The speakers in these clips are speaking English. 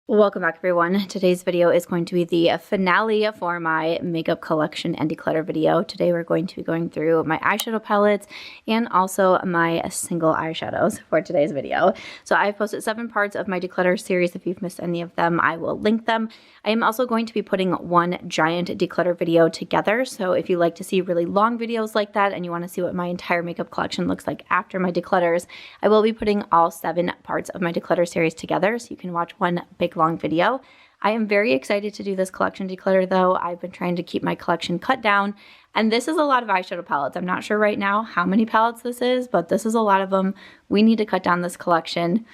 Welcome back, everyone. Today's video is going to be the finale for my makeup collection and declutter video. Today we're going to be going through my eyeshadow palettes and also my single eyeshadows for today's video. So I've posted 7 parts of my declutter series. If you've missed any of them, I will link them. I am also going to be putting one giant declutter video together. So if you like to see really long videos like that and you want to see what my entire makeup collection looks like after my declutters, I will be putting all 7 parts of my declutter series together so you can watch one big long video. I am very excited to do this collection declutter though. I've been trying to keep my collection cut down, and this is a lot of eyeshadow palettes. I'm not sure right now how many palettes this is, but this is a lot of them. We need to cut down this collection.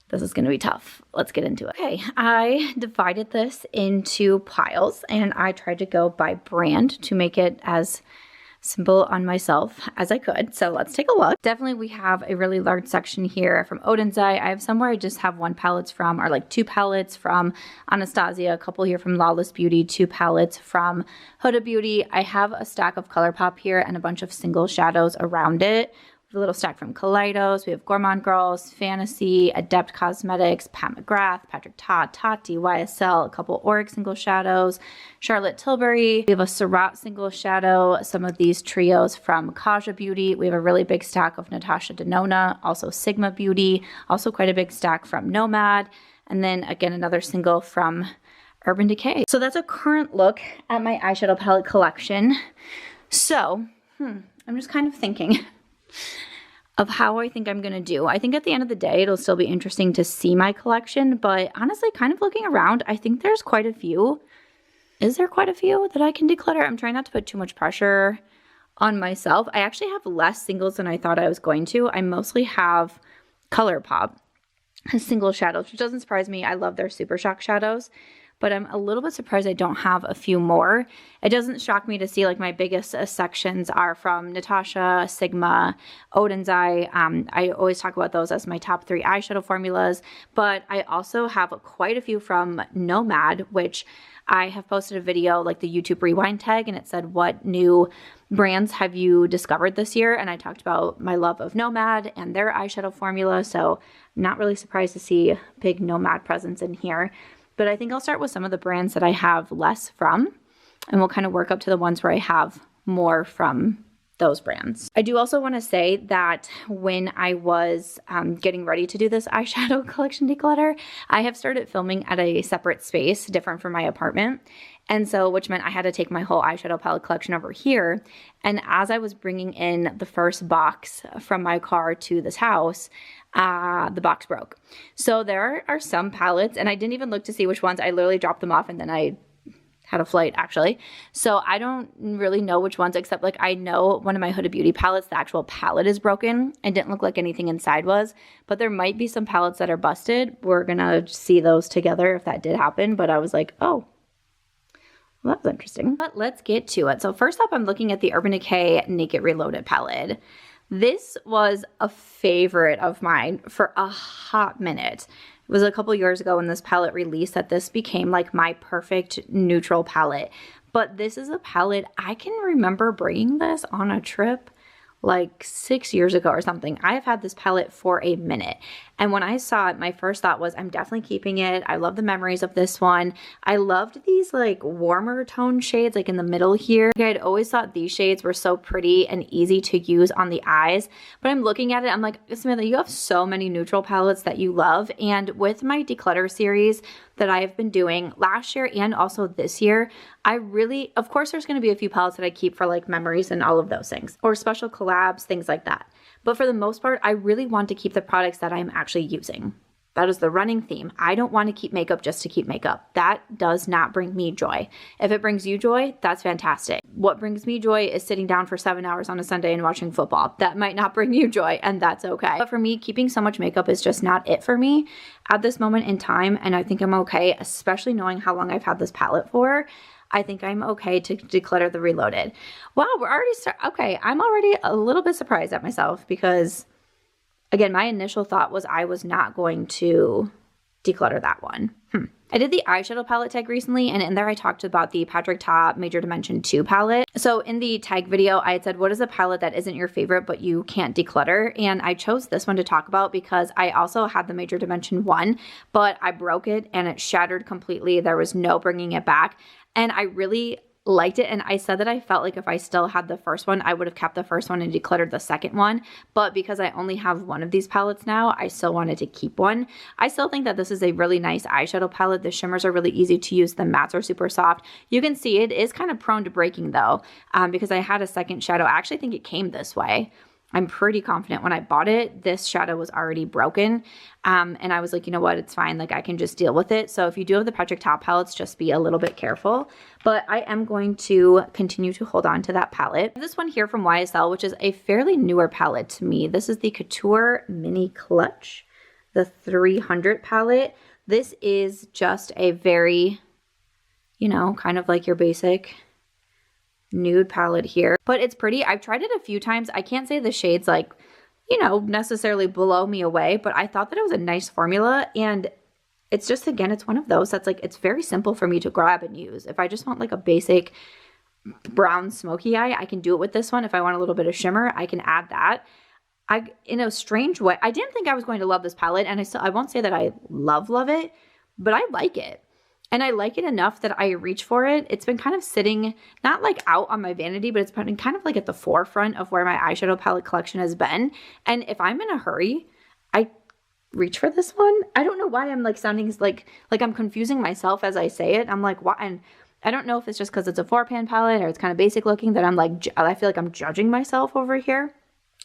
This is going to be tough. Let's get into it. Okay, I divided this into piles and I tried to go by brand to make it as simple on myself as I could. So let's take a look. Definitely we have a really large section here from Odin's Eye. I have somewhere I just have 1 palettes from, or like 2 palettes from Anastasia, a couple here from Lawless Beauty, 2 palettes from Huda Beauty. I have a stack of Colourpop here and a bunch of single shadows around it. A little stack from Kaleidos. We have Gourmand Girls, Fantasy, Adept Cosmetics, Pat McGrath, Patrick Ta, Tati, YSL, a couple Oric single shadows, Charlotte Tilbury. We have a Surratt single shadow, some of these trios from Kaja Beauty. We have a really big stack of Natasha Denona, also Sigma Beauty, also quite a big stack from Nomad, and then again another single from Urban Decay. So that's a current look at my eyeshadow palette collection. So, I'm just kind of thinking of how I think I'm going to do. I think at the end of the day, it'll still be interesting to see my collection, but honestly, kind of looking around, I think there's quite a few. Is there quite a few that I can declutter? I'm trying not to put too much pressure on myself. I actually have less singles than I thought I was going to. I mostly have Colourpop single shadows, which doesn't surprise me. I love their Super Shock shadows, but I'm a little bit surprised I don't have a few more. It doesn't shock me to see like my biggest sections are from Natasha, Sigma, Odin's Eye. I always talk about those as my top 3 eyeshadow formulas, but I also have quite a few from Nomad, which I have posted a video like the YouTube rewind tag, and it said, what new brands have you discovered this year? And I talked about my love of Nomad and their eyeshadow formula, so I'm not really surprised to see big Nomad presence in here. But I think I'll start with some of the brands that I have less from, and we'll kind of work up to the ones where I have more from those brands. I do also want to say that when I was getting ready to do this eyeshadow collection declutter, I have started filming at a separate space, different from my apartment. And so, which meant I had to take my whole eyeshadow palette collection over here. And as I was bringing in the first box from my car to this house, the box broke. So there are some palettes, and I didn't even look to see which ones. I literally dropped them off and then I had a flight actually. So I don't really know which ones, except like I know one of my Huda Beauty palettes, the actual palette is broken. It didn't look like anything inside was, but there might be some palettes that are busted. We're gonna see those together if that did happen. But I was like, oh, well, that's interesting. But let's get to it. So first up, I'm looking at the Urban Decay Naked Reloaded palette. This was a favorite of mine for a hot minute. It was a couple years ago when this palette released that this became like my perfect neutral palette. But this is a palette, I can remember bringing this on a trip like 6 years ago or something. I have had this palette for a minute. And when I saw it, my first thought was, I'm definitely keeping it. I love the memories of this one. I loved these like warmer tone shades like in the middle here. I'd always thought these shades were so pretty and easy to use on the eyes. But I'm looking at it, I'm like, Samantha, you have so many neutral palettes that you love. And with my declutter series that I have been doing last year and also this year, I really, of course, there's going to be a few palettes that I keep for like memories and all of those things, or special collabs, things like that. But for the most part, I really want to keep the products that I'm actually using. That is the running theme. I don't want to keep makeup just to keep makeup. That does not bring me joy. If it brings you joy, that's fantastic. What brings me joy is sitting down for 7 hours on a Sunday and watching football. That might not bring you joy, and that's okay. But for me, keeping so much makeup is just not it for me at this moment in time, and I think I'm okay, especially knowing how long I've had this palette for. I think I'm okay to declutter the Reloaded. Wow, we're already okay, I'm already a little bit surprised at myself because, again, my initial thought was I was not going to declutter that one. I did the eyeshadow palette tag recently, and in there I talked about the Patrick Ta Major Dimension 2 palette. So in the tag video, I had said, what is a palette that isn't your favorite but you can't declutter? And I chose this one to talk about because I also had the Major Dimension 1, but I broke it and it shattered completely. There was no bringing it back. And I really liked it, and I said that I felt like if I still had the first one, I would have kept the first one and decluttered the second one, but because I only have one of these palettes now, I still wanted to keep one. I still think that this is a really nice eyeshadow palette. The shimmers are really easy to use. The mattes are super soft. You can see it is kind of prone to breaking though, because I had a second shadow. I actually think it came this way. I'm pretty confident when I bought it, this shadow was already broken. And I was like, you know what, it's fine. Like I can just deal with it. So if you do have the Patrick Ta palettes, just be a little bit careful. But I am going to continue to hold on to that palette. This one here from YSL, which is a fairly newer palette to me. This is the Couture Mini Clutch, the 300 palette. This is just a very, you know, kind of like your basic nude palette here, but it's pretty. I've tried it a few times. I can't say the shades like, you know, necessarily blow me away, but I thought that it was a nice formula, and it's just, again, it's one of those that's like, it's very simple for me to grab and use. If I just want like a basic brown smoky eye, I can do it with this one. If I want a little bit of shimmer, I can add that. In a strange way, I didn't think I was going to love this palette, and I won't say that I love it, but I like it. And I like it enough that I reach for it. It's been kind of sitting, not like out on my vanity, but it's been kind of like at the forefront of where my eyeshadow palette collection has been. And if I'm in a hurry, I reach for this one. I don't know why I'm like sounding like I'm confusing myself as I say it. I'm like, why? And I don't know if it's just because it's a 4-pan palette or it's kind of basic looking that I'm like, I feel like I'm judging myself over here.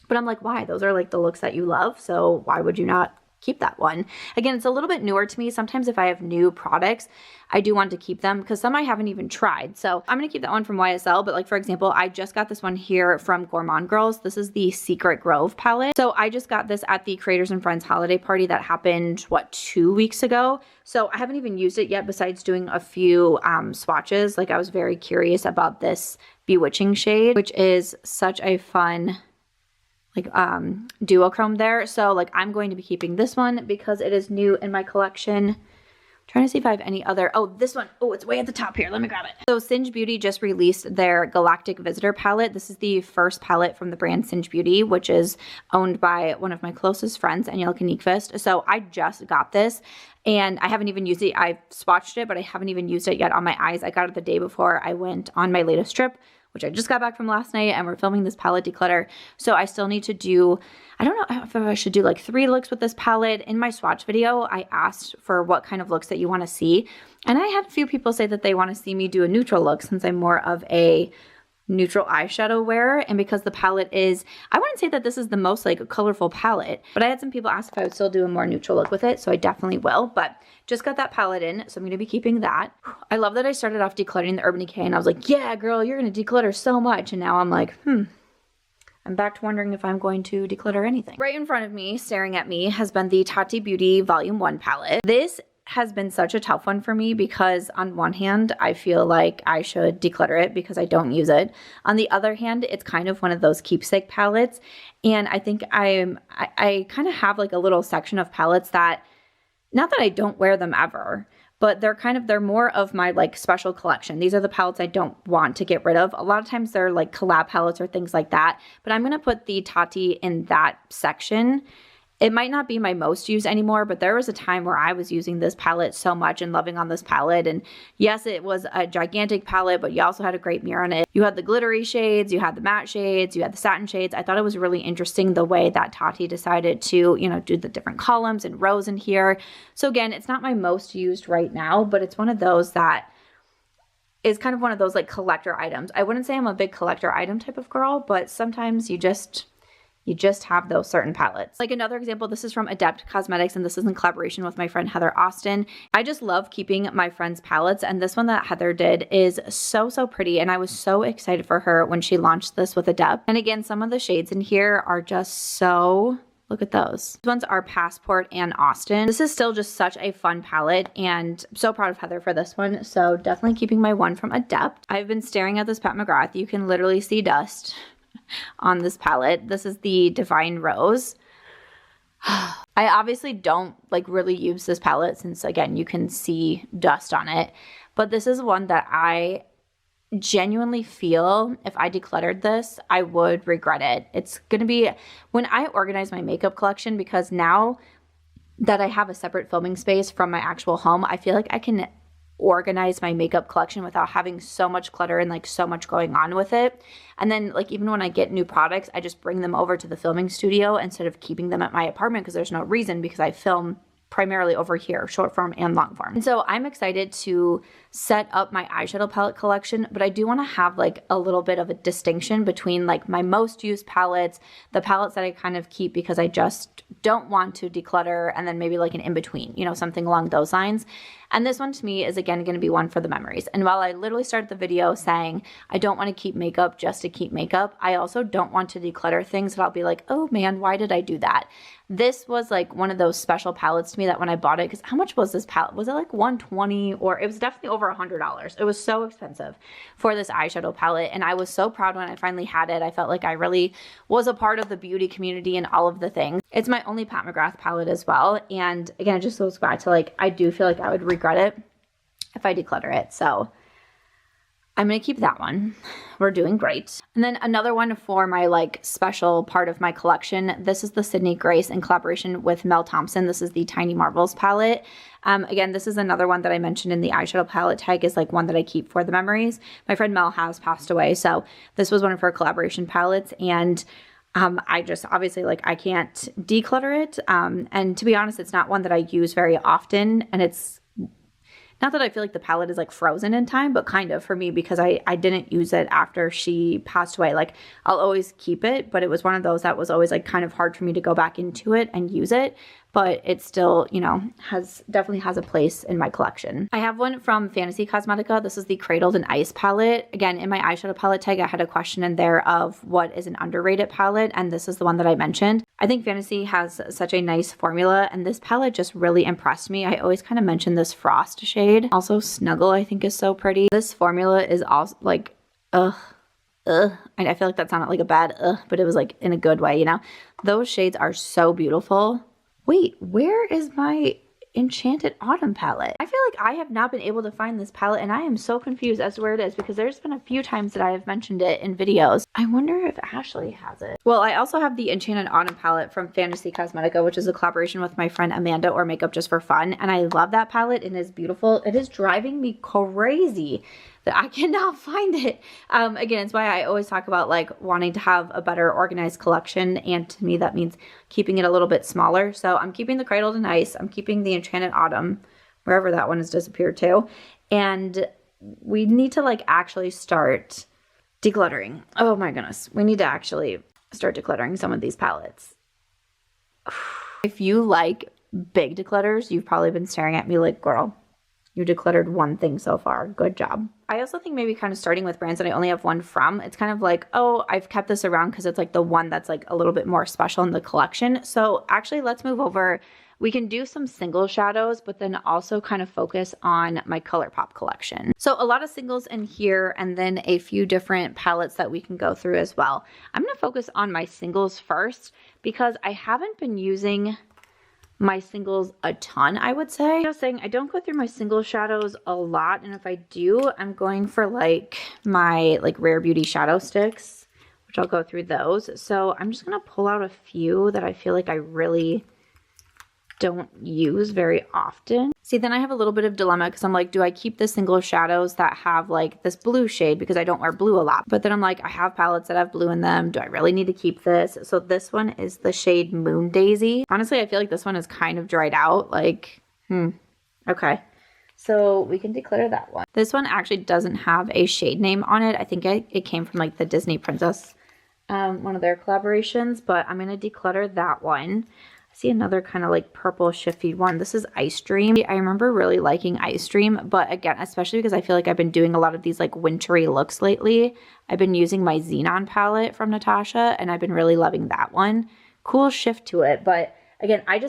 But I'm like, why? Those are like the looks that you love. So why would you not keep that one? Again, it's a little bit newer to me. Sometimes if I have new products, I do want to keep them because some I haven't even tried. So I'm going to keep that one from YSL. But like, for example, I just got this one here from Gourmand Girls. This is the Secret Grove palette. So I just got this at the Creators and Friends holiday party that happened, what, 2 weeks ago. So I haven't even used it yet besides doing a few swatches. Like I was very curious about this Bewitching shade, which is such a fun like duochrome there. So like I'm going to be keeping this one because it is new in my collection. I'm trying to see if I have any other. Oh, this one. Oh, it's way at the top here. Let me grab it. So Singe Beauty just released their Galactic Visitor palette. This is the first palette from the brand Singe Beauty, which is owned by one of my closest friends, Angelica Nyqvist. So I just got this and I haven't even used it. I've swatched it, but I haven't even used it yet on my eyes. I got it the day before I went on my latest trip, which I just got back from last night, and we're filming this palette declutter. So I still need to do, I don't know if I should do like 3 looks with this palette. In my swatch video, I asked for what kind of looks that you want to see. And I had a few people say that they want to see me do a neutral look since I'm more of a neutral eyeshadow wearer. And because the palette is, I wouldn't say that this is the most like colorful palette, but I had some people ask if I would still do a more neutral look with it. So I definitely will, but just got that palette in. So I'm going to be keeping that. I love that I started off decluttering the Urban Decay and I was like, yeah, girl, you're going to declutter so much. And now I'm like, I'm back to wondering if I'm going to declutter anything. Right in front of me, staring at me, has been the Tati Beauty Volume 1 palette. This has been such a tough one for me because on one hand, I feel like I should declutter it because I don't use it. On the other hand, it's kind of one of those keepsake palettes. And I think I kind of have like a little section of palettes that, not that I don't wear them ever, but they're more of my like special collection. These are the palettes I don't want to get rid of. A lot of times they're like collab palettes or things like that, but I'm going to put the Tati in that section. It might not be my most used anymore, but there was a time where I was using this palette so much and loving on this palette. And yes, it was a gigantic palette, but you also had a great mirror on it. You had the glittery shades, you had the matte shades, you had the satin shades. I thought it was really interesting the way that Tati decided to, you know, do the different columns and rows in here. So again, it's not my most used right now, but it's one of those that is kind of one of those like collector items. I wouldn't say I'm a big collector item type of girl, but sometimes you just have those certain palettes. Like another example, this is from Adept Cosmetics, and this is in collaboration with my friend Heather Austin. I just love keeping my friends' palettes, and this one that Heather did is so, so pretty, and I was so excited for her when she launched this with Adept. And again, some of the shades in here are just so, look at those. These ones are Passport and Austin. This is still just such a fun palette, and I'm so proud of Heather for this one, so definitely keeping my one from Adept. I've been staring at this Pat McGrath. You can literally see dust on this palette. This is the Divine Rose. I obviously don't like really use this palette since, again, you can see dust on it. But this is one that I genuinely feel if I decluttered this, I would regret it. It's going to be when I organize my makeup collection, because now that I have a separate filming space from my actual home, I feel like I can organize my makeup collection without having so much clutter and like so much going on with it. And then like even when I get new products, I just bring them over to the filming studio instead of keeping them at my apartment, because there's no reason, because I film primarily over here, short form and long form. And so I'm excited to set up my eyeshadow palette collection, but I do want to have like a little bit of a distinction between like my most used palettes, the palettes that I kind of keep because I just don't want to declutter, and then maybe like an in-between, you know, something along those lines. And this one to me is again going to be one for the memories. And while I literally started the video saying I don't want to keep makeup just to keep makeup, I also don't want to declutter things that I'll be like, oh man, why did I do that? This was like one of those special palettes to me that when I bought it, because how much was this palette? Was it like $120, or it was definitely over $100. It was so expensive for this eyeshadow palette. And I was so proud when I finally had it. I felt like I really was a part of the beauty community and all of the things. It's my only Pat McGrath palette as well. And again, it just goes back to like, I do feel like I would regret it if I declutter it. So I'm going to keep that one. We're doing great. And then another one for my like special part of my collection. This is the Sydney Grace in collaboration with Mel Thompson. This is the Tiny Marvels palette. Again, this is another one that I mentioned in the eyeshadow palette tag, is like one that I keep for the memories. My friend Mel has passed away, so this was one of her collaboration palettes, and I just obviously like I can't declutter it. And to be honest, it's not one that I use very often, and it's not that I feel like the palette is like frozen in time, but kind of for me, because I didn't use it after she passed away. Like I'll always keep it, but it was one of those that was always like kind of hard for me to go back into it and use it. But it still, you know, definitely has a place in my collection. I have one from Fantasy Cosmetica. This is the Cradled and Ice palette. Again, in my eyeshadow palette tag, I had a question in there of what is an underrated palette, and this is the one that I mentioned. I think Fantasy has such a nice formula, and this palette just really impressed me. I always kind of mention this Frost shade. Also, Snuggle I think is so pretty. This formula is also like, and I feel like that sounded like a bad but it was like in a good way, you know? Those shades are so beautiful. Wait, where is my Enchanted Autumn palette? I feel like I have not been able to find this palette, and I am so confused as to where it is, because there's been a few times that I have mentioned it in videos. I wonder if Ashley has it. Well, I also have the Enchanted Autumn palette from Fantasy Cosmetica, which is a collaboration with my friend Amanda, or Makeup Just for Fun, and I love that palette. It is beautiful. It is driving me crazy that I cannot find it. Again, it's why I always talk about like wanting to have a better organized collection, and to me that means keeping it a little bit smaller. So I'm keeping the Cradled and Ice, I'm keeping the Enchanted Autumn, wherever that one has disappeared to, and we need to like actually start decluttering. Oh my goodness, we need to actually start decluttering some of these palettes. If you like big declutters, you've probably been staring at me like, girl, you decluttered one thing so far. Good job. I also think maybe kind of starting with brands that I only have one from, it's kind of like, oh, I've kept this around because it's like the one that's like a little bit more special in the collection. So actually let's move over. We can do some single shadows, but then also kind of focus on my Colourpop collection. So a lot of singles in here, and then a few different palettes that we can go through as well. I'm going to focus on my singles first, because I haven't been using my singles a ton, I would say. I was saying I don't go through my single shadows a lot, and if I do, I'm going for like my like Rare Beauty shadow sticks, which I'll go through those. So I'm just gonna pull out a few that I feel like I really don't use very often. See, then I have a little bit of dilemma, because I'm like, do I keep the single shadows that have like this blue shade, because I don't wear blue a lot, but then I'm like, I have palettes that have blue in them. Do I really need to keep this? So this one is the shade Moon Daisy. Honestly, I feel like this one is kind of dried out. Like, okay. So we can declutter that one. This one actually doesn't have a shade name on it. I think it came from like the Disney Princess, one of their collaborations, but I'm going to declutter that one. See another kind of like purple shifty one. This is Ice Dream. I remember really liking Ice Dream, but again, especially because I feel like I've been doing a lot of these like wintry looks lately. I've been using my Xenon palette from Natasha, and I've been really loving that one. Cool shift to it, but again, I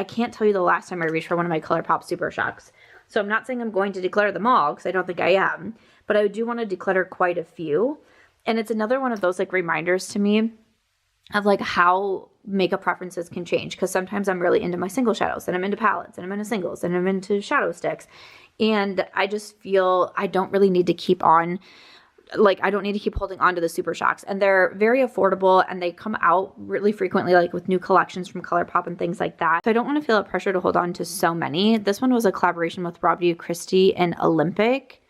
can't tell you the last time I reached for one of my Colourpop Super Shocks. So I'm not saying I'm going to declutter them all, because I don't think I am, but I do want to declutter quite a few. And it's another one of those like reminders to me of like how makeup preferences can change, because sometimes I'm really into my single shadows, and I'm into palettes, and I'm into singles, and I'm into shadow sticks. And I just feel I don't really need to keep on, like, I don't need to keep holding on to the Super Shocks. And they're very affordable, and they come out really frequently, like with new collections from Colourpop and things like that. So I don't want to feel a pressure to hold on to so many. This one was a collaboration with Rob D. Christie and Olympic.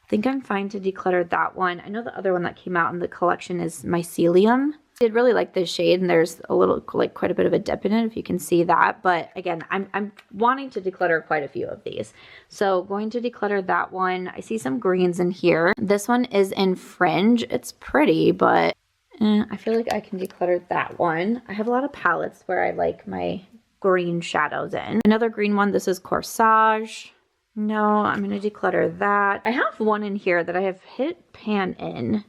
I think I'm fine to declutter that one. I know the other one that came out in the collection is Mycelium. I did really like this shade, and there's a little, like, quite a bit of a dip in it, if you can see that. But again, I'm wanting to declutter quite a few of these. So going to declutter that one. I see some greens in here. This one is in Fringe. It's pretty, but I feel like I can declutter that one. I have a lot of palettes where I like my green shadows in. Another green one, this is Corsage. No, I'm going to declutter that. I have one in here that I have hit pan in.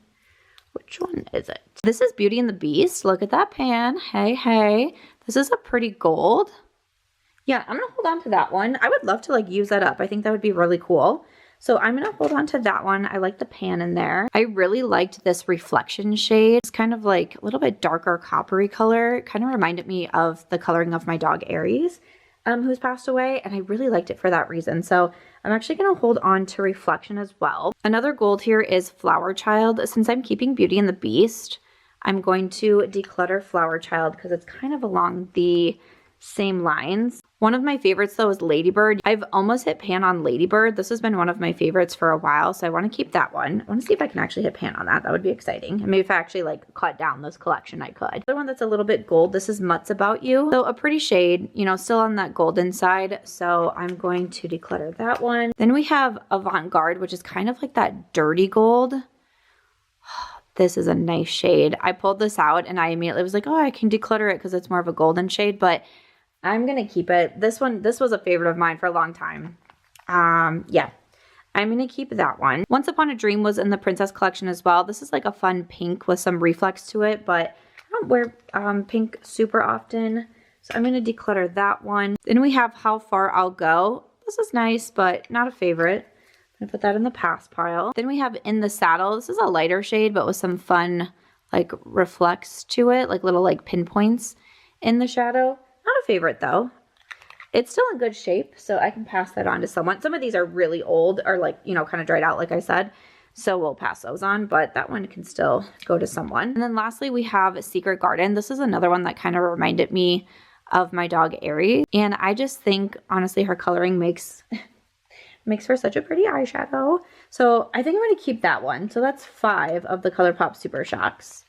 Which one is it? This is Beauty and the Beast. Look at that pan. Hey, hey. This is a pretty gold. Yeah, I'm going to hold on to that one. I would love to, like, use that up. I think that would be really cool. So I'm going to hold on to that one. I like the pan in there. I really liked this reflection shade. It's kind of like a little bit darker coppery color. It kind of reminded me of the coloring of my dog Aries, who's passed away. And I really liked it for that reason. So I'm actually going to hold on to reflection as well. Another gold here is Flower Child. Since I'm keeping Beauty and the Beast, I'm going to declutter Flower Child because it's kind of along the same lines. One of my favorites though is Ladybird. I've almost hit pan on Ladybird. This has been one of my favorites for a while, so I want to keep that one. I want to see if I can actually hit pan on that. That would be exciting. And maybe if I actually like cut down this collection, I could. Another one that's a little bit gold. This is Mutts About You. So a pretty shade, you know, still on that golden side. So I'm going to declutter that one. Then we have Avant Garde, which is kind of like that dirty gold. This is a nice shade. I pulled this out and I immediately was like, oh, I can declutter it because it's more of a golden shade, but I'm going to keep it. This was a favorite of mine for a long time. Yeah, I'm going to keep that one. Once Upon a Dream was in the Princess collection as well. This is like a fun pink with some reflex to it, but I don't wear pink super often. So I'm going to declutter that one. Then we have How Far I'll Go. This is nice, but not a favorite. I'm going to put that in the pass pile. Then we have In the Saddle. This is a lighter shade, but with some fun like reflex to it, like little like pinpoints in the shadow. Not a favorite though. It's still in good shape, so I can pass that on to someone. Some of these are really old or like, you know, kind of dried out, like I said. So we'll pass those on, but that one can still go to someone. And then lastly, we have Secret Garden. This is another one that kind of reminded me of my dog Aries. And I just think, honestly, her coloring makes for such a pretty eyeshadow. So I think I'm going to keep that one. So that's 5 of the Colourpop Super Shocks.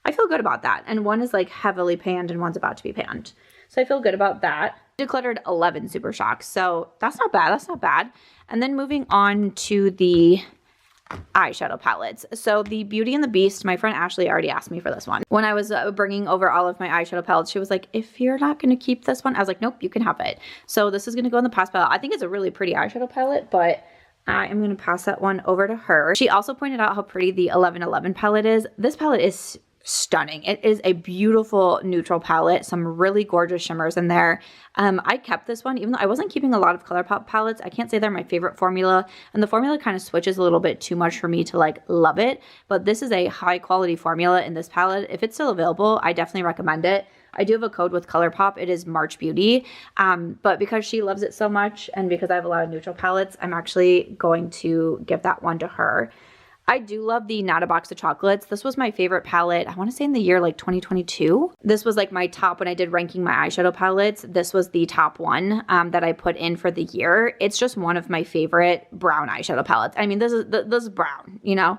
I feel good about that. And one is like heavily panned and one's about to be panned. So I feel good about that. Decluttered 11 Super Shocks. So that's not bad. That's not bad. And then moving on to the eyeshadow palettes. So the Beauty and the Beast, my friend Ashley already asked me for this one. When I was bringing over all of my eyeshadow palettes, she was like, if you're not going to keep this one, I was like, nope, you can have it. So this is going to go in the pass palette. I think it's a really pretty eyeshadow palette, but I am going to pass that one over to her. She also pointed out how pretty the 1111 palette is. This palette is stunning. It is a beautiful neutral palette, some really gorgeous shimmers in there. I kept this one, even though I wasn't keeping a lot of Colourpop palettes. I can't say they're my favorite formula, and the formula kind of switches a little bit too much for me to like love it, but this is a high quality formula in this palette. If it's still available, I definitely recommend it. I do have a code with Colourpop. It is MARCHBEAUTY, but because she loves it so much and because I have a lot of neutral palettes, I'm actually going to give that one to her. I do love the Not a Box of Chocolates. This was my favorite palette, I want to say in the year like 2022. This was like my top when I did ranking my eyeshadow palettes. This was the top one that I put in for the year. It's just one of my favorite brown eyeshadow palettes. I mean, this is brown, you know.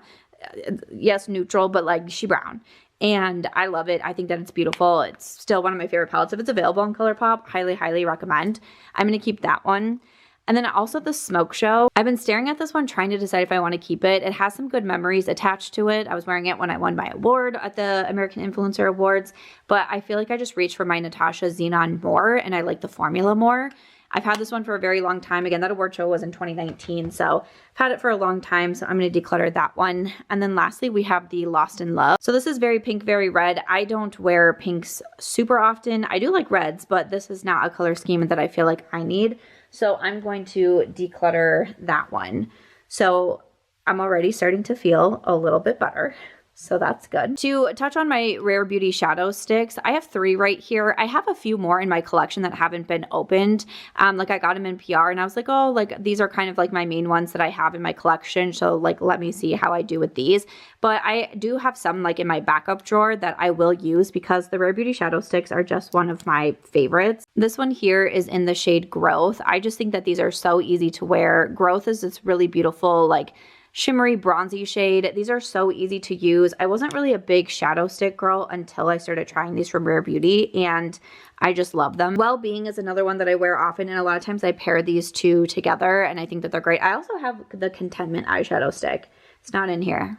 Yes, neutral, but like she brown. And I love it. I think that it's beautiful. It's still one of my favorite palettes. If it's available on Colourpop, highly, highly recommend. I'm going to keep that one. And then also the Smoke Show. I've been staring at this one trying to decide if I want to keep it. It has some good memories attached to it. I was wearing it when I won my award at the American Influencer Awards, but I feel like I just reached for my Natasha Xenon more and I like the formula more. I've had this one for a very long time. Again, that award show was in 2019, so I've had it for a long time, so I'm going to declutter that one. And then lastly, we have the Lost in Love. So this is very pink, very red. I don't wear pinks super often. I do like reds, but this is not a color scheme that I feel like I need. So I'm going to declutter that one. So I'm already starting to feel a little bit better. So that's good. To touch on my Rare Beauty shadow sticks, I have 3 right here. I have a few more in my collection that haven't been opened. Like I got them in PR and I was like, oh, like these are kind of like my main ones that I have in my collection. So like, let me see how I do with these. But I do have some like in my backup drawer that I will use because the Rare Beauty shadow sticks are just one of my favorites. This one here is in the shade Growth. I just think that these are so easy to wear. Growth is this really beautiful, like shimmery bronzy shade. These are so easy to use. I wasn't really a big shadow stick girl until I started trying these from Rare Beauty, and I just love them. Well-Being is another one that I wear often, and a lot of times I pair these two together, and I think that they're great. I also have the Contentment eyeshadow stick. It's not in here.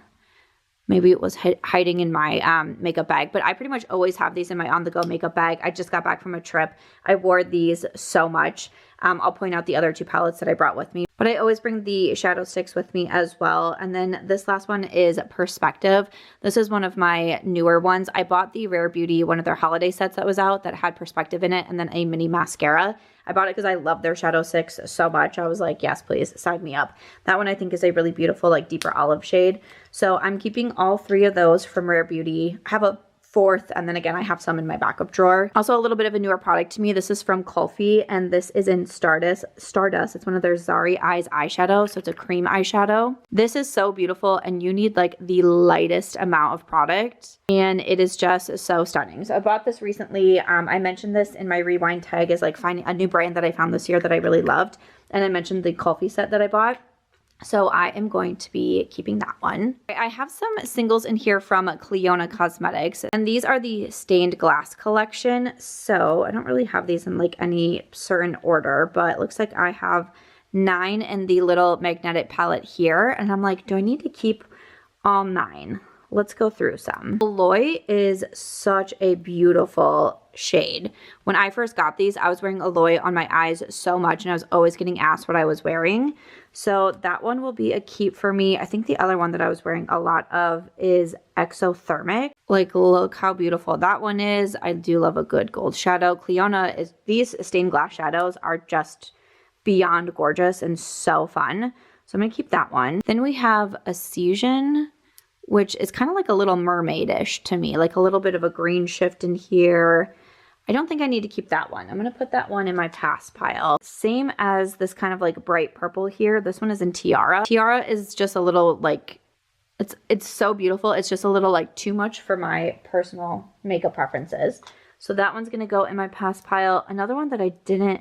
Maybe it was hiding in my makeup bag, but I pretty much always have these in my on-the-go makeup bag. I just got back from a trip. I wore these so much. I'll point out the other 2 palettes that I brought with me, but I always bring the shadow sticks with me as well. And then this last one is Perspective. This is one of my newer ones. I bought the Rare Beauty, one of their holiday sets that was out that had Perspective in it, and then a mini mascara. I bought it because I love their shadow sticks so much. I was like, yes, please, sign me up. That one I think is a really beautiful, like deeper olive shade. So I'm keeping all 3 of those from Rare Beauty. I have a 4th, and then again I have some in my backup drawer. Also a little bit of a newer product to me. This is from Kulfi, and this is in Stardust. It's one of their Zari Eyes eyeshadow, so it's a cream eyeshadow. This is so beautiful, and you need like the lightest amount of product, and it is just so stunning. So I bought this recently. I mentioned this in my rewind tag as like finding a new brand that I found this year that I really loved, and I mentioned the Kulfi set that I bought. So I am going to be keeping that one. I have some singles in here from Natasha Cosmetics, and these are the stained glass collection. So I don't really have these in like any certain order, but it looks like I have 9 in the little magnetic palette here. And I'm like, do I need to keep all 9? Let's go through some. Alloy is such a beautiful shade. When I first got these, I was wearing Alloy on my eyes so much, and I was always getting asked what I was wearing. So that one will be a keep for me. I think the other one that I was wearing a lot of is Exothermic. Like, look how beautiful that one is. I do love a good gold shadow. Cliondah is, these stained glass shadows are just beyond gorgeous and so fun. So I'm gonna keep that one. Then we have a Singe, which is kind of like a little mermaid-ish to me, like a little bit of a green shift in here. I don't think I need to keep that one. I'm going to put that one in my pass pile. Same as this kind of like bright purple here. This one is in Tiara. Tiara is just a little like, it's so beautiful. It's just a little like too much for my personal makeup preferences. So that one's going to go in my pass pile. Another one that I didn't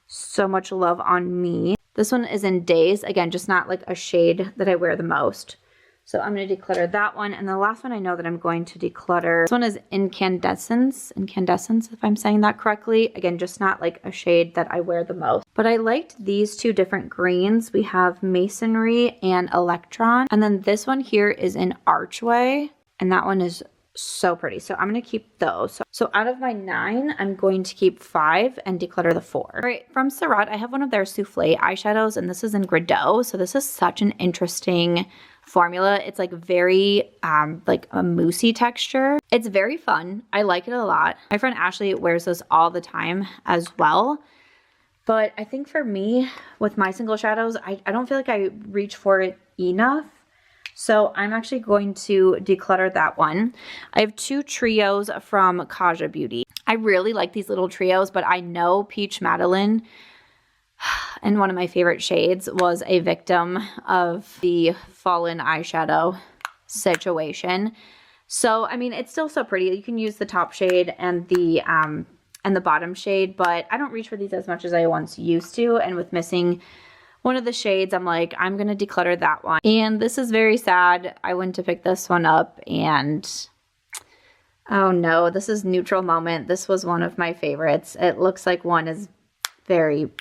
so much love on me. This one is in Days. Again, just not like a shade that I wear the most. So I'm going to declutter that one. And the last one I know that I'm going to declutter, this one is Incandescence, if I'm saying that correctly. Again, just not like a shade that I wear the most. But I liked these 2 different greens. We have Masonry and Electron. And then this one here is in Archway. And that one is so pretty. So I'm going to keep those. So out of my 9, I'm going to keep 5 and declutter the 4. All right, from Surratt, I have one of their Souffle eyeshadows, and this is in Gradot. So this is such an interesting formula. It's like very like a moussey texture. It's very fun. I like it a lot. My friend Ashley wears this all the time as well. But I think for me, with my single shadows, I don't feel like I reach for it enough. So I'm actually going to declutter that one. I have 2 trios from Kaja Beauty. I really like these little trios, but I know Peach Madeline, and one of my favorite shades, was a victim of the fallen eyeshadow situation. So, I mean, it's still so pretty. You can use the top shade and the bottom shade, but I don't reach for these as much as I once used to. And with missing one of the shades, I'm like, I'm going to declutter that one. And this is very sad. I went to pick this one up and oh no, this is Neutral Moment. This was one of my favorites. It looks like one is very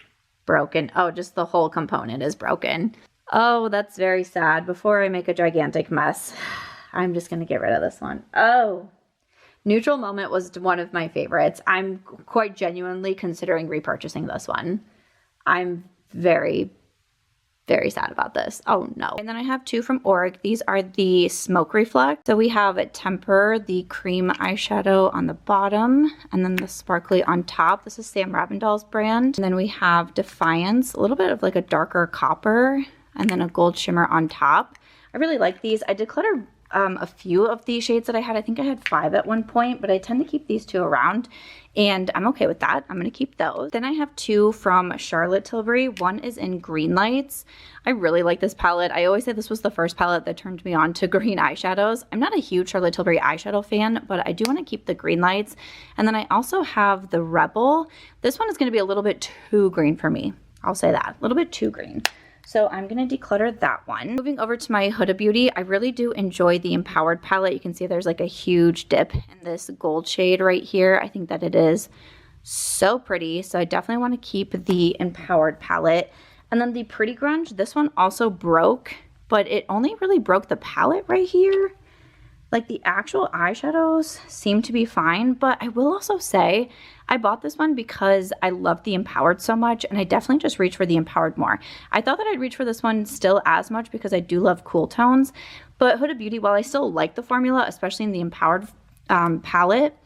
broken. Oh, just the whole component is broken. Oh, that's very sad. Before I make a gigantic mess, I'm just going to get rid of this one. Oh, Neutral Moment was one of my favorites. I'm quite genuinely considering repurchasing this one. I'm very sad about this. Oh no. And then I have 2 from Oric. These are the Smoke Reflect. So we have Temper, the cream eyeshadow on the bottom, and then the sparkly on top. This is Sam Ravindall's brand. And then we have Defiance, a little bit of like a darker copper, and then a gold shimmer on top. I really like these. I declutter a few of these shades that I had. I think I had 5 at one point, but I tend to keep these 2 around, and I'm okay with that. I'm going to keep those. Then I have 2 from Charlotte Tilbury. One is in Green Lights. I really like this palette. I always say this was the first palette that turned me on to green eyeshadows. I'm not a huge Charlotte Tilbury eyeshadow fan, but I do want to keep the Green Lights. And then I also have the Rebel. This one is going to be a little bit too green for me. I'll say that. A little bit too green. So I'm going to declutter that one. Moving over to my Huda Beauty, I really do enjoy the Empowered palette. You can see there's like a huge dip in this gold shade right here. I think that it is so pretty. So I definitely want to keep the Empowered palette. And then the Pretty Grunge, this one also broke, but it only really broke the palette right here. Like the actual eyeshadows seem to be fine, but I will also say I bought this one because I love the Empowered so much, and I definitely just reach for the Empowered more. I thought that I'd reach for this one still as much because I do love cool tones, but Huda Beauty, while I still like the formula, especially in the Empowered palette,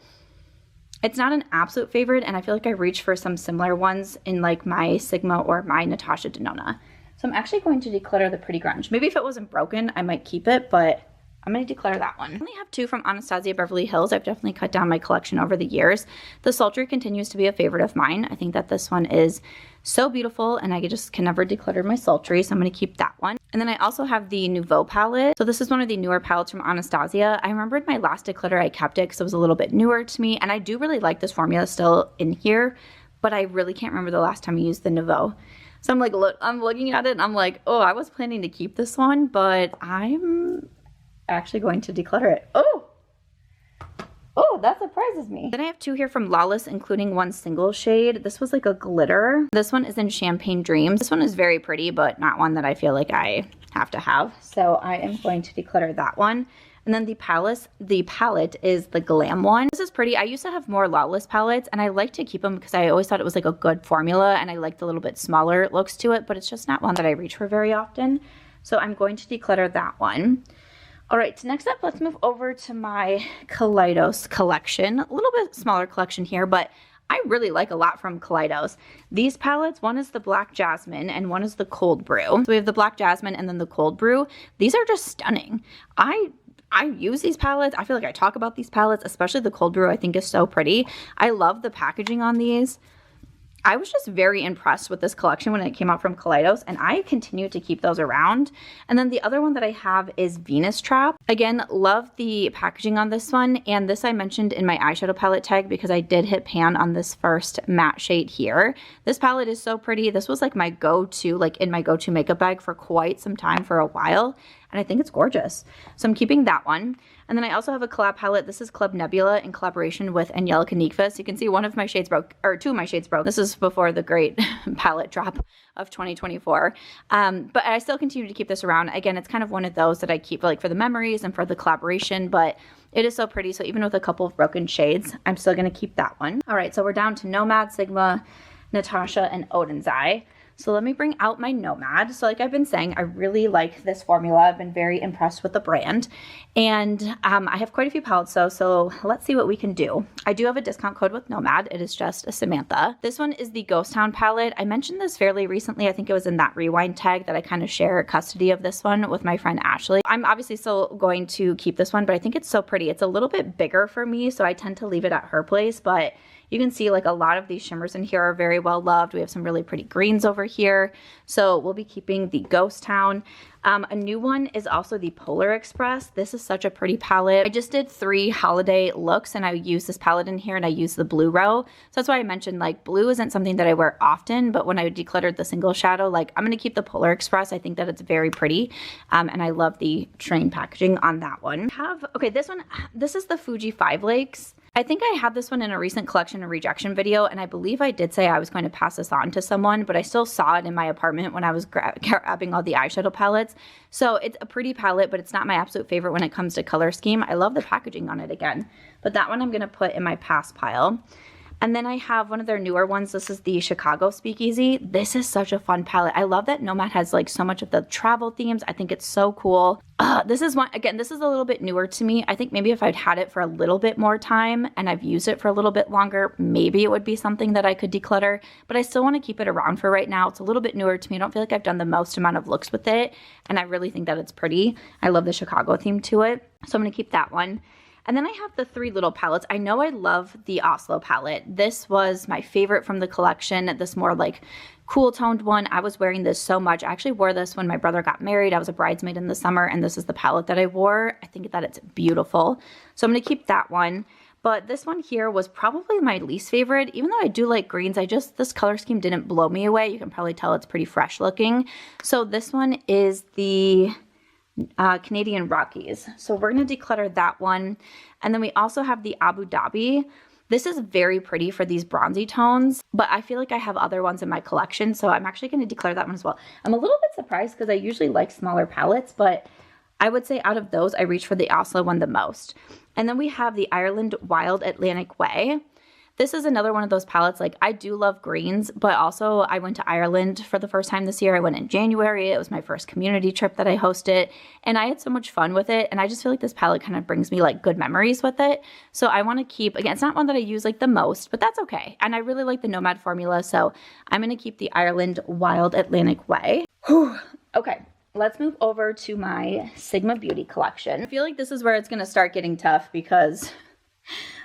it's not an absolute favorite, and I feel like I reach for some similar ones in like my Sigma or my Natasha Denona. So I'm actually going to declutter the Pretty Grunge. Maybe if it wasn't broken, I might keep it, but I'm going to declutter that one. I only have 2 from Anastasia Beverly Hills. I've definitely cut down my collection over the years. The Sultry continues to be a favorite of mine. I think that this one is so beautiful, and I just can never declutter my Sultry, so I'm going to keep that one. And then I also have the Nouveau palette. So this is one of the newer palettes from Anastasia. I remembered my last declutter, I kept it because it was a little bit newer to me, and I do really like this formula still in here, but I really can't remember the last time I used the Nouveau. So I'm like, look, I'm looking at it, and I'm like, oh, I was planning to keep this one, but I'm actually going to declutter it. Oh, that surprises me. Then I have 2 here from Lawless, including one single shade. This was like a glitter. This one is in Champagne Dreams. This one is very pretty, but not one that I feel like I have to have. So I am going to declutter that one. And then the palette is the Glam one. This is pretty. I used to have more Lawless palettes, and I like to keep them because I always thought it was like a good formula, and I liked a little bit smaller looks to it, but it's just not one that I reach for very often. So I'm going to declutter that one. All right, next up, let's move over to my Kaleidos collection. A little bit smaller collection here, but I really like a lot from Kaleidos. These palettes, one is the Black Jasmine and one is the Cold Brew. So we have the Black Jasmine and then the Cold Brew. These are just stunning. I use these palettes. I feel like I talk about these palettes, especially the Cold Brew I think is so pretty. I love the packaging on these. I was just very impressed with this collection when it came out from Kaleidos, and I continue to keep those around. And then the other one that I have is Venus Trap. Again, love the packaging on this one, and this I mentioned in my eyeshadow palette tag because I did hit pan on this first matte shade here. This palette is so pretty. This was like my go-to, like in my go-to makeup bag for quite some time, for a while, and I think it's gorgeous. So I'm keeping that one. And then I also have a collab palette. This is Club Nebula in collaboration with Angelica Nikfas. You can see one of my shades broke, or 2 of my shades broke. This is before the great palette drop of 2024. But I still continue to keep this around. Again, it's kind of one of those that I keep like for the memories and for the collaboration, but it is so pretty. So even with a couple of broken shades, I'm still going to keep that one. All right, so we're down to Nomad, Sigma, Natasha, and Odin's Eye. So let me bring out my Nomad. So like I've been saying, I really like this formula. I've been very impressed with the brand. And I have quite a few palettes though, so let's see what we can do. I do have a discount code with Nomad. It is just a Samantha. This one is the Ghost Town palette. I mentioned this fairly recently. I think it was in that rewind tag that I kind of share custody of this one with my friend Ashley. I'm obviously still going to keep this one, but I think it's so pretty. It's a little bit bigger for me, so I tend to leave it at her place, but you can see like a lot of these shimmers in here are very well loved. We have some really pretty greens over here. So we'll be keeping the Ghost Town. A new one is also the Polar Express. This is such a pretty palette. I just did 3 holiday looks and I used this palette in here and I used the blue row. So that's why I mentioned like blue isn't something that I wear often, but when I decluttered the single shadow, like I'm going to keep the Polar Express. I think that it's very pretty. And I love the train packaging on that one. Okay, this is the Fuji 5 Lakes. I think I had this one in a recent collection and rejection video, and I believe I did say I was going to pass this on to someone, but I still saw it in my apartment when I was grabbing all the eyeshadow palettes. So it's a pretty palette, but it's not my absolute favorite when it comes to color scheme. I love the packaging on it again, but that one I'm going to put in my pass pile. And then I have one of their newer ones. This is the Chicago Speakeasy. This is such a fun palette. I love that Nomad has like so much of the travel themes. I think it's so cool. This is one, again, this is a little bit newer to me. I think maybe if I'd had it for a little bit more time and I've used it for a little bit longer, maybe it would be something that I could declutter, but I still want to keep it around for right now. It's a little bit newer to me. I don't feel like I've done the most amount of looks with it, and I really think that it's pretty. I love the Chicago theme to it. So I'm going to keep that one. And then I have the three little palettes. I know I love the Oslo palette. This was my favorite from the collection, this more like cool toned one. I was wearing this so much. I actually wore this when my brother got married. I was a bridesmaid in the summer, and this is the palette that I wore. I think that it's beautiful. So I'm going to keep that one. But this one here was probably my least favorite. Even though I do like greens, this color scheme didn't blow me away. You can probably tell it's pretty fresh looking. So this one is the Canadian Rockies. So we're going to declutter that one. And then we also have the Abu Dhabi. This is very pretty for these bronzy tones, but I feel like I have other ones in my collection, so I'm actually going to declutter that one as well. I'm a little bit surprised because I usually like smaller palettes, but I would say out of those, I reach for the Oslo one the most. And then we have the Ireland Wild Atlantic Way. This is another one of those palettes, like I do love greens, but also I went to Ireland for the first time this year. I went in January. It was my first community trip that I hosted, and I had so much fun with it. And I just feel like this palette kind of brings me like good memories with it. So I want to keep, again, it's not one that I use like the most, but that's okay. And I really like the Nomad formula, so I'm going to keep the Ireland Wild Atlantic Way. Whew. Okay. Let's move over to my Sigma Beauty collection. I feel like this is where it's going to start getting tough because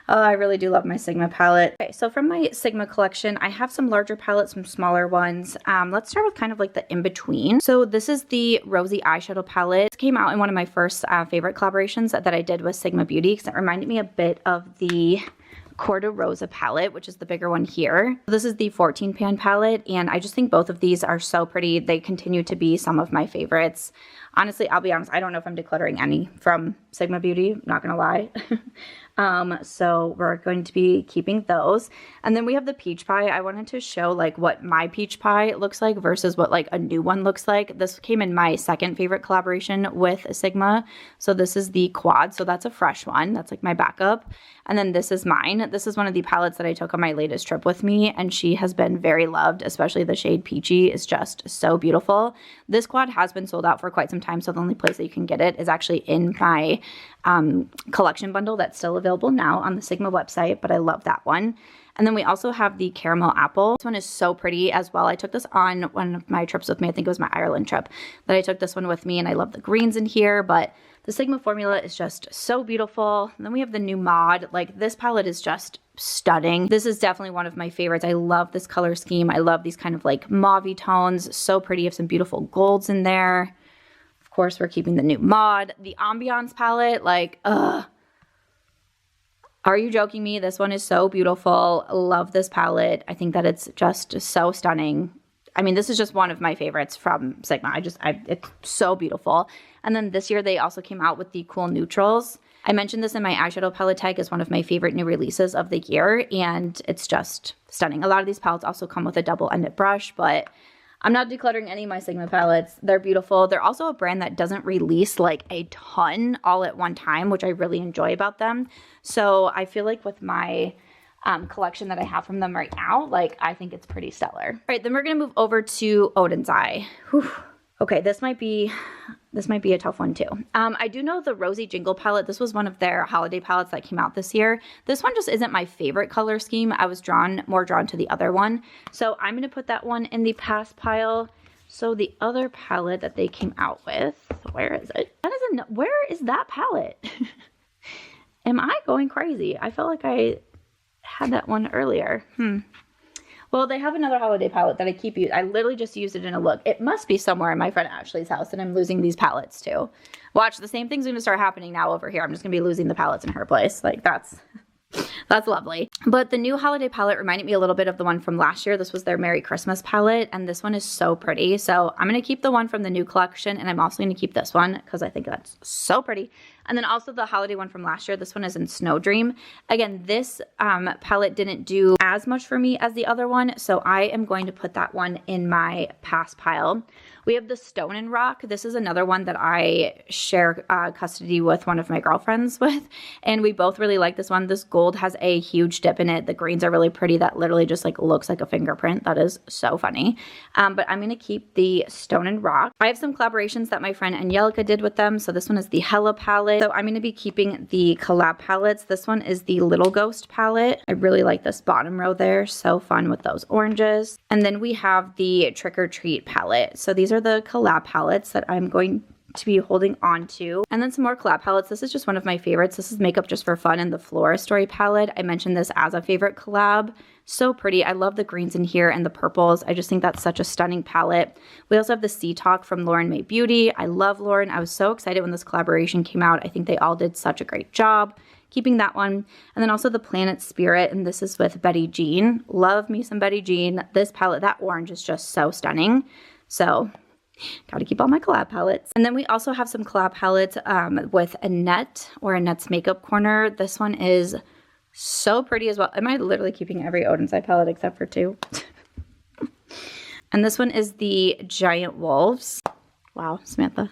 I really do love my Sigma palette. Okay, so from my Sigma collection, I have some larger palettes, some smaller ones. Let's start with kind of like the in-between. So this is the Rosy Eyeshadow palette. It came out in one of my first favorite collaborations that I did with Sigma Beauty because it reminded me a bit of the Corda Rosa palette, which is the bigger one here. This is the 14 pan palette, and I just think both of these are so pretty. They continue to be some of my favorites. Honestly, I'll be honest, I don't know if I'm decluttering any from Sigma Beauty, I'm not gonna lie. So we're going to be keeping those. And then we have the peach pie. I wanted to show like what my peach pie looks like versus what like a new one looks like. This came in my second favorite collaboration with Sigma. So this is the quad. So that's a fresh one. That's like my backup. And then this is mine. This is one of the palettes that I took on my latest trip with me, and she has been very loved, especially the shade Peachy is just so beautiful. This quad has been sold out for quite some time, so the only place that you can get it is actually in my collection bundle that's still available now on the Sigma website, but I love that one. And then we also have the Caramel Apple. This one is so pretty as well. I took this on one of my trips with me. I think it was my Ireland trip that I took this one with me, and I love the greens in here, but the Sigma formula is just so beautiful. And then we have the new Mod. Like, this palette is just stunning. This is definitely one of my favorites. I love this color scheme. I love these kind of like mauve-y tones. So pretty. You have some beautiful golds in there. Of course, we're keeping the new Mod. The Ambiance palette, like, are you joking me? This one is so beautiful. Love this palette. I think that it's just so stunning. I mean, this is just one of my favorites from Sigma. It's so beautiful. And then this year they also came out with the Cool Neutrals. I mentioned this in my eyeshadow palette tag as one of my favorite new releases of the year, and it's just stunning. A lot of these palettes also come with a double-ended brush, but I'm not decluttering any of my Sigma palettes. They're beautiful. They're also a brand that doesn't release like a ton all at one time, which I really enjoy about them. So I feel like with my collection that I have from them right now, like, I think it's pretty stellar. All right, then we're gonna move over to Odin's Eye. Whew. Okay, this might be a tough one too. I do know the Rosy Jingle palette. This was one of their holiday palettes that came out this year. This one just isn't my favorite color scheme. I was more drawn to the other one. So I'm going to put that one in the pass pile. So the other palette that they came out with, where is it? Where is that palette? Am I going crazy? I felt like I had that one earlier. Well, they have another holiday palette that I keep using. I literally just used it in a look. It must be somewhere in my friend Ashley's house, and I'm losing these palettes too. Watch, the same thing's going to start happening now over here. I'm just going to be losing the palettes in her place. Like, that's lovely. But the new holiday palette reminded me a little bit of the one from last year. This was their Merry Christmas palette, and this one is so pretty. So I'm going to keep the one from the new collection, and I'm also going to keep this one because I think that's so pretty. And then also the holiday one from last year. This one is in Snow Dream. Again, this palette didn't do as much for me as the other one, so I am going to put that one in my pass pile. We have the Stone and Rock. This is another one that I share custody with one of my girlfriends with, and we both really like this one. This gold has a huge dip in it. The greens are really pretty. That literally just like looks like a fingerprint. That is so funny. But I'm going to keep the Stone and Rock. I have some collaborations that my friend Angelica did with them. So this one is the Hella palette. So I'm going to be keeping the collab palettes. This one is the Little Ghost palette. I really like this bottom row there. So fun with those oranges. And then we have the Trick or Treat palette. So these are the collab palettes that I'm going to be holding on to. And then some more collab palettes. This is just one of my favorites. This is Makeup Just for Fun and the Flora Story palette. I mentioned this as a favorite collab. So pretty. I love the greens in here and the purples. I just think that's such a stunning palette. We also have the Sea Talk from Lauren May Beauty. I love Lauren. I was so excited when this collaboration came out. I think they all did such a great job keeping that one. And then also the Planet Spirit, and this is with Betty Jean. Love me some Betty Jean. This palette, that orange is just so stunning. So got to keep all my collab palettes. And then we also have some collab palettes with Annette or Annette's Makeup Corner. This one is so pretty as well. Am I literally keeping every Odin's Eye palette except for 2? And this one is the Giant Wolves. Wow, Samantha.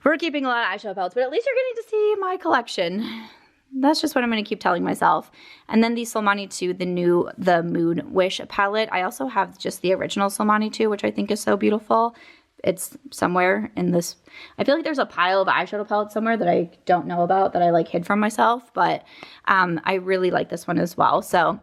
We're keeping a lot of eyeshadow palettes, but at least you're getting to see my collection. That's just what I'm going to keep telling myself. And then the Solmani 2, the Moon Wish palette. I also have just the original Solmani 2, which I think is so beautiful. It's somewhere in this. I feel like there's a pile of eyeshadow palettes somewhere that I don't know about that I like hid from myself, but I really like this one as well. So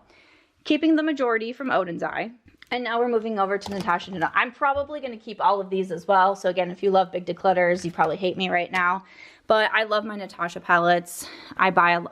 keeping the majority from Odin's Eye. And now we're moving over to Natasha Denona. I'm probably going to keep all of these as well. So again, if you love big declutters, you probably hate me right now. But I love my Natasha palettes. I buy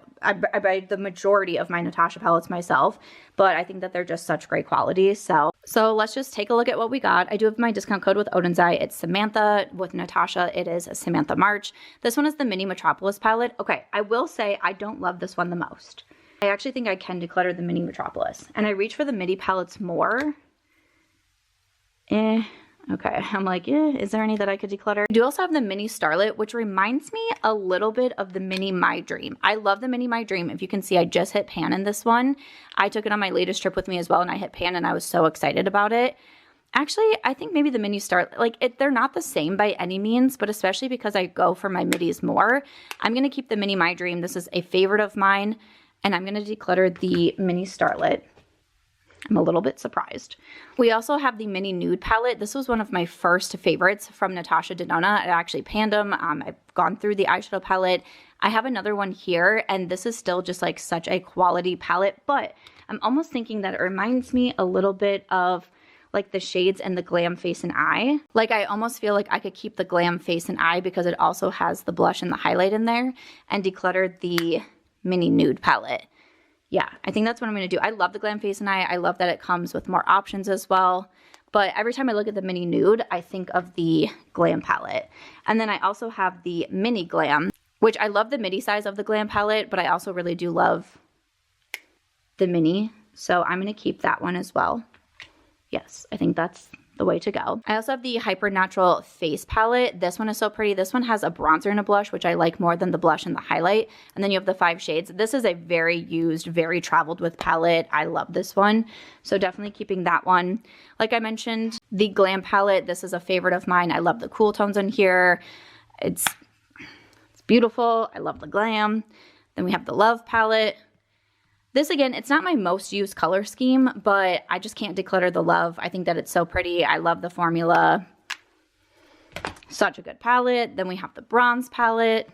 the majority of my Natasha palettes myself. But I think that they're just such great quality. So let's just take a look at what we got. I do have my discount code with Odin's Eye. It's Samantha. With Natasha, it is SAMANTHAMARCH. This one is the Mini Metropolis palette. Okay, I will say I don't love this one the most. I actually think I can declutter the Mini Metropolis. And I reach for the midi palettes more. Okay, I'm like, is there any that I could declutter? I do also have the Mini Starlet, which reminds me a little bit of the Mini My Dream. I love the Mini My Dream. If you can see, I just hit pan in this one. I took it on my latest trip with me as well, and I hit pan, and I was so excited about it. Actually, I think maybe the Mini Starlet, like, they're not the same by any means, but especially because I go for my midis more, I'm going to keep the Mini My Dream. This is a favorite of mine, and I'm going to declutter the Mini Starlet. I'm a little bit surprised. We also have the Mini Nude palette. This was one of my first favorites from Natasha Denona. I actually panned them. I've gone through the eyeshadow palette. I have another one here, and this is still just like such a quality palette, but I'm almost thinking that it reminds me a little bit of like the shades and the Glam Face and Eye. Like I almost feel like I could keep the Glam Face and Eye because it also has the blush and the highlight in there, and declutter the Mini Nude palette. Yeah, I think that's what I'm going to do. I love the Glam Face and Eye. I love that it comes with more options as well. But every time I look at the Mini Nude, I think of the Glam palette. And then I also have the Mini Glam, which I love the midi size of the Glam palette, but I also really do love the Mini. So I'm going to keep that one as well. Yes, I think that's the way to go. I also have the Hyper Natural Face palette. This one is so pretty. This one has a bronzer and a blush, which I like more than the blush and the highlight. And then you have the 5 shades. This is a very used, very traveled with palette. I love this one. So definitely keeping that one. Like I mentioned, the Glam palette. This is a favorite of mine. I love the cool tones in here. It's beautiful. I love the glam. Then we have the Love palette. This, again, it's not my most used color scheme, but I just can't declutter the Love. I think that it's so pretty. I love the formula. Such a good palette. Then we have the Bronze palette.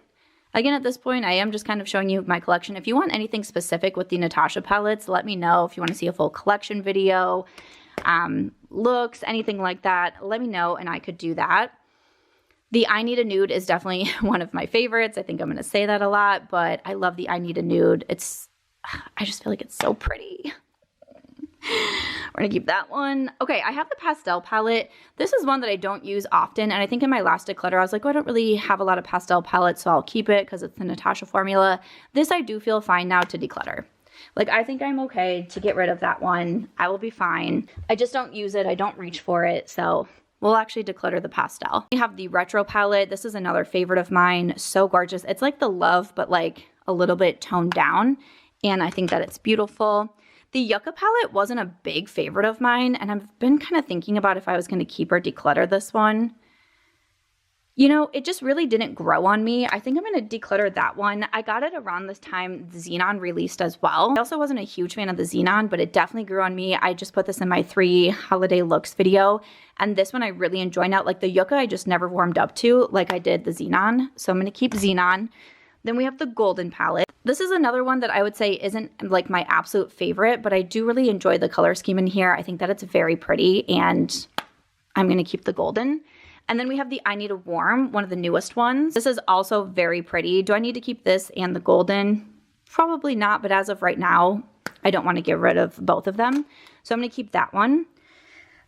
Again, at this point, I am just kind of showing you my collection. If you want anything specific with the Natasha palettes, let me know. If you want to see a full collection video, looks, anything like that, let me know and I could do that. The I Need a Nude is definitely one of my favorites. I think I'm going to say that a lot, but I love the I Need a Nude. I just feel like it's so pretty. We're going to keep that one. Okay, I have the pastel palette. This is one that I don't use often, and I think in my last declutter, I was like, oh, I don't really have a lot of pastel palettes, so I'll keep it because it's the Natasha formula. This I do feel fine now to declutter. Like, I think I'm okay to get rid of that one. I will be fine. I just don't use it. I don't reach for it, so we'll actually declutter the pastel. We have the Retro palette. This is another favorite of mine. So gorgeous. It's like the Love, but like a little bit toned down. And I think that it's beautiful. The Yucca palette wasn't a big favorite of mine, and I've been kind of thinking about if I was going to keep or declutter this one. You know, it just really didn't grow on me. I think I'm going to declutter that one. I got it around this time Xenon released as well. I also wasn't a huge fan of the Xenon, but it definitely grew on me. I just put this in my 3 holiday looks video, and this one I really enjoy now. Like the Yucca, I just never warmed up to like I did the Xenon, so I'm going to keep Xenon. Then we have the Golden palette. This is another one that I would say isn't like my absolute favorite, but I do really enjoy the color scheme in here. I think that it's very pretty, and I'm going to keep the Golden. And then we have the I Need a Warm, one of the newest ones. This is also very pretty. Do I need to keep this and the golden? Probably not, but as of right now, I don't want to get rid of both of them. So I'm going to keep that one.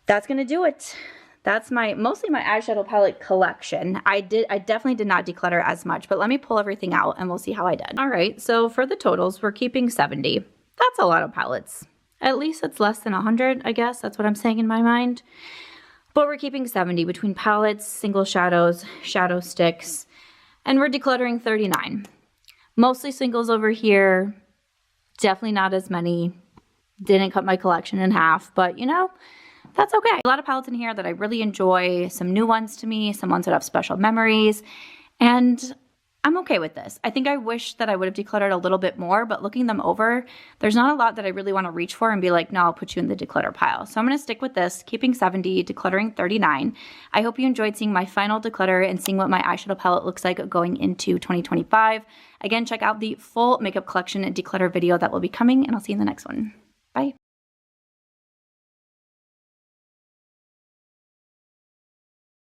That's going to do it. That's mostly my eyeshadow palette collection. I definitely did not declutter as much, but let me pull everything out and we'll see how I did. All right, so for the totals, we're keeping 70. That's a lot of palettes. At least it's less than 100, I guess. That's what I'm saying in my mind. But we're keeping 70 between palettes, single shadows, shadow sticks, and we're decluttering 39. Mostly singles over here. Definitely not as many. Didn't cut my collection in half, but you know, that's okay. A lot of palettes in here that I really enjoy, some new ones to me, some ones that have special memories, and I'm okay with this. I think I wish that I would have decluttered a little bit more, but looking them over, there's not a lot that I really want to reach for and be like, no, I'll put you in the declutter pile. So I'm going to stick with this, keeping 70, decluttering 39. I hope you enjoyed seeing my final declutter and seeing what my eyeshadow palette looks like going into 2025. Again, check out the full makeup collection and declutter video that will be coming, and I'll see you in the next one.